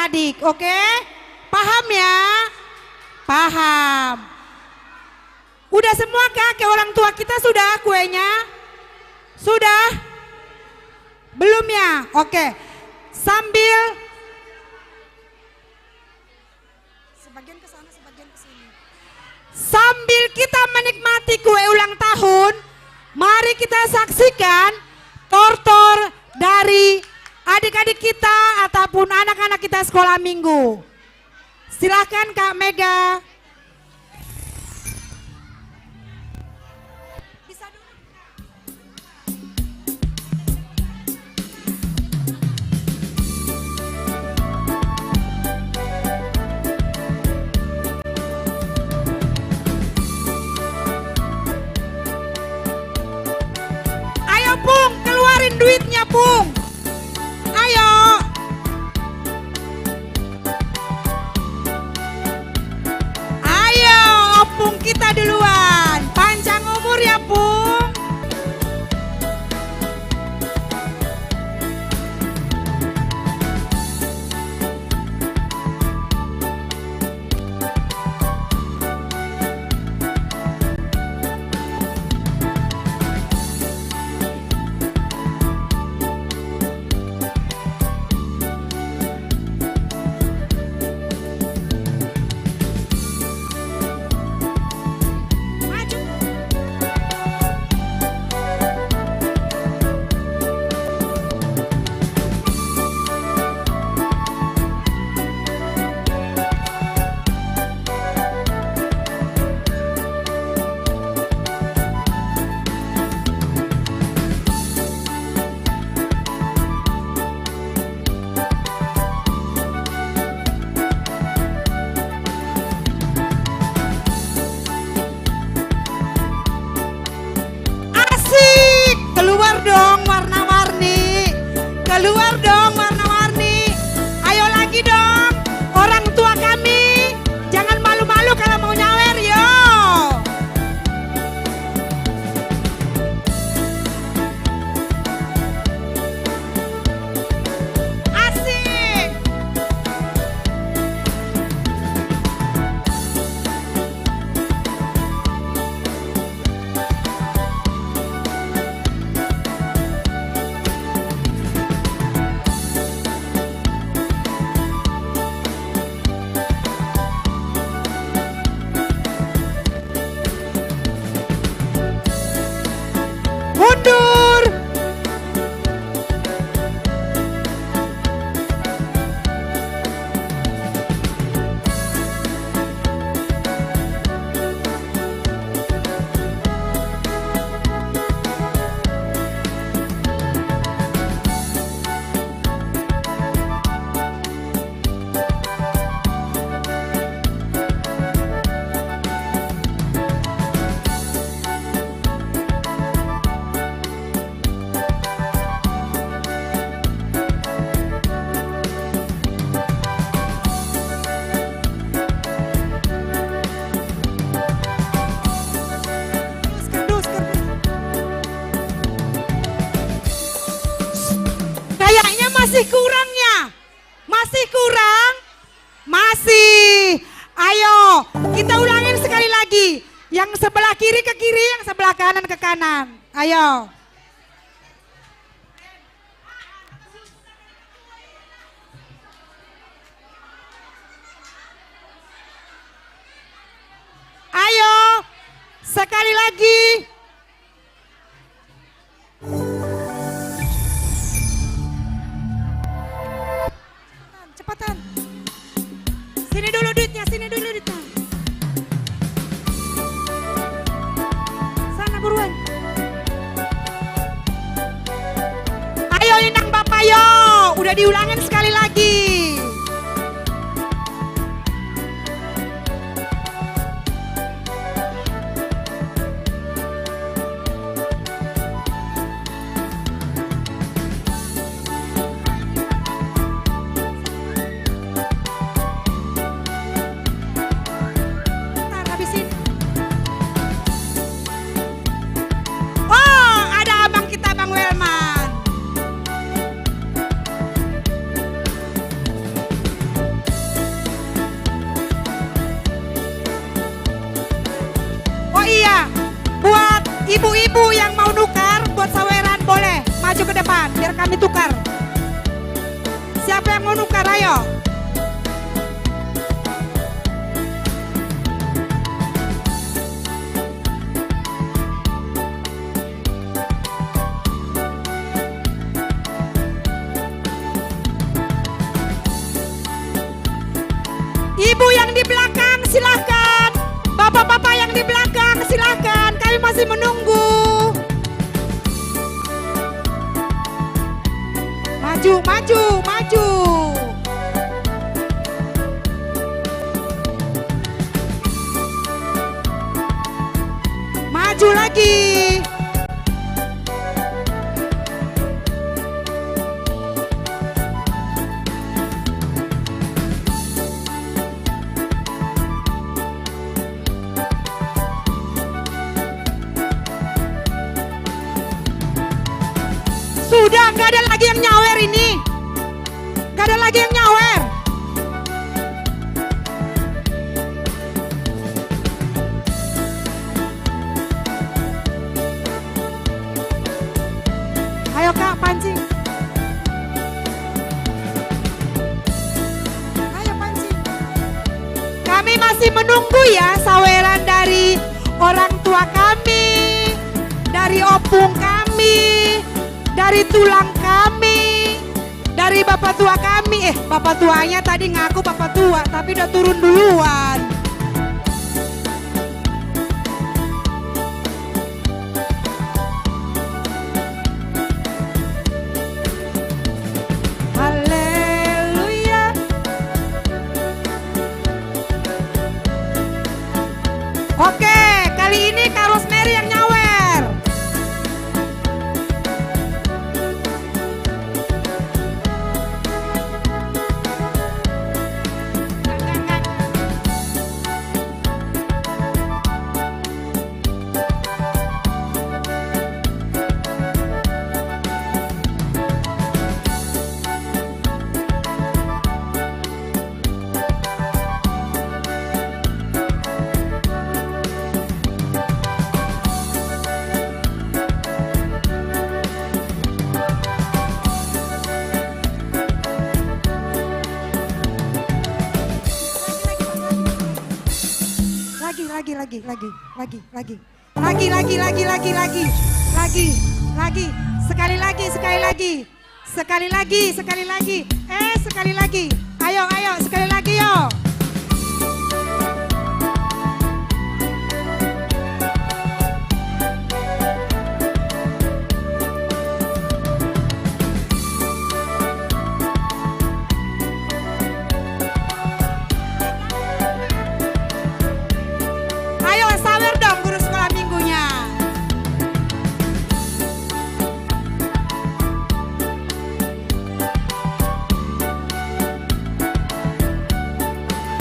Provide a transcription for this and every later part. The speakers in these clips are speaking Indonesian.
adik-adik, oke? Paham ya? Paham. Udah semua kak ke orang tua kita sudah kuenya? Sudah? Belum ya? Oke. Sambil sebagian ke sana, sebagian ke sini. Sambil kita menikmati kue ulang tahun, mari kita saksikan tortor dari adik-adik kita ataupun anak-anak kita sekolah minggu. Silahkan Kak Mega. Ayo Pung, keluarin duitnya Pung. Ayo. Ayo, Opung kita duluan. Panjang umur ya Pung. Keluar dong warna-warni. Ayo lagi dong. Orang tua kami, jangan malu-malu kalau mau nyawer yo. Asik. Mundur. Kayaknya masih kurang ya? Masih kurang? Masih. Ayo, kita ulangin sekali lagi. Yang sebelah kiri ke kiri, yang sebelah kanan ke kanan. Ayo. Ayo, sekali lagi. Cepatan. Sini dulu duitnya, sini dulu duitnya. Sana buruan. Ayo Inang Bapak yo, udah diulangin sekali lagi. Oh, ada abang kita Bang Welman. kami tukar. Siapa yang mau nukar, ayo. Ibu yang di belakang silahkan. Bapak-bapak yang di belakang silahkan. Kami masih menunggu. Maju, maju, maju. Maju lagi. Sudah, gak ada lagi yang nyawer ini. Gak ada lagi yang nyawer. Ayo Kak, pancing. Ayo pancing. Kami masih menunggu ya saweran dari orang tua kami, dari opung kami, dari tulang kami, dari bapak tua kami. Bapak tuanya tadi ngaku bapak tua, tapi udah turun duluan. Haleluya. Oke, kali ini Kak Rosemary yang nyawer. Lagi, sekali lagi, ayo, sekali lagi yo. Ayo sawer dong guru sekolah minggunya.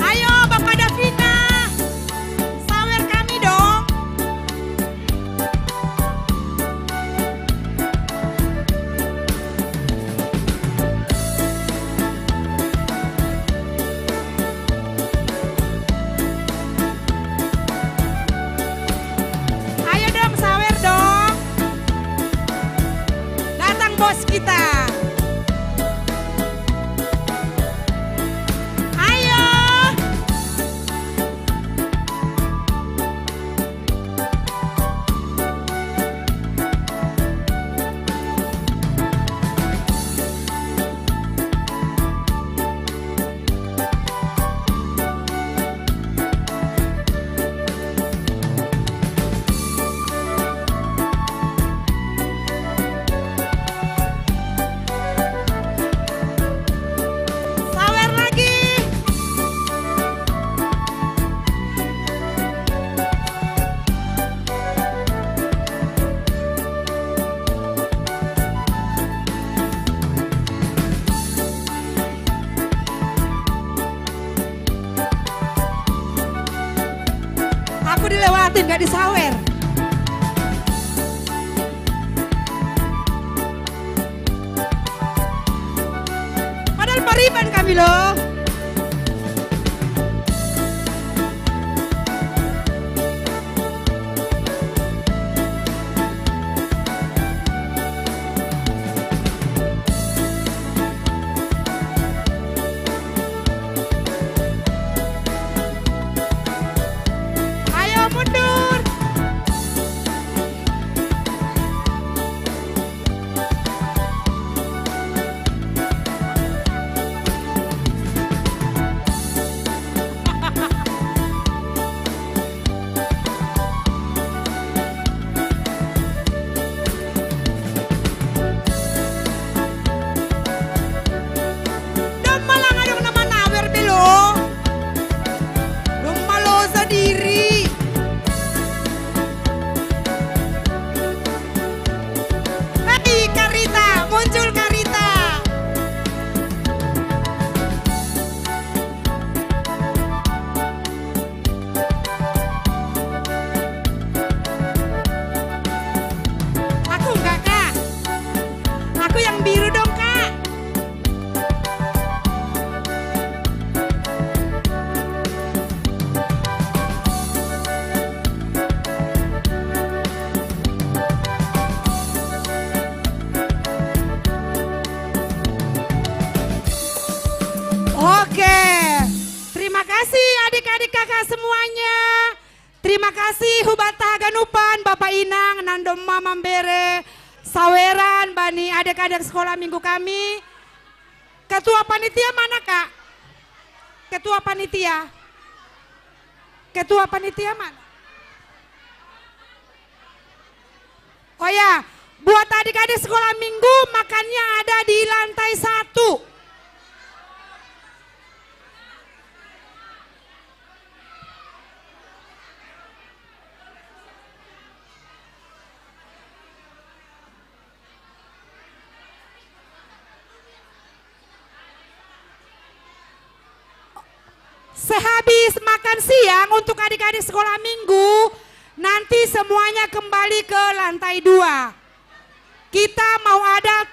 Ayo Bapak Davina, sawer kami dong. Ayo dong sawer dong. Datang bos kita. Ayo. Sawer lagi. Aku dilewatin, gak disawer. Padahal pariban kami loh. adik-adik kakak semuanya, terima kasih Hubata Ganupan, Bapak Inang, Nandoma Mambere, Saweran, Bani adik-adik sekolah minggu kami. Ketua panitia mana kak? Ketua panitia? Ketua panitia mana? Oh ya, buat adik-adik sekolah minggu makannya ada di lantai 1. Sehabis makan siang untuk adik-adik sekolah minggu, nanti semuanya kembali ke lantai 2. Kita mau ada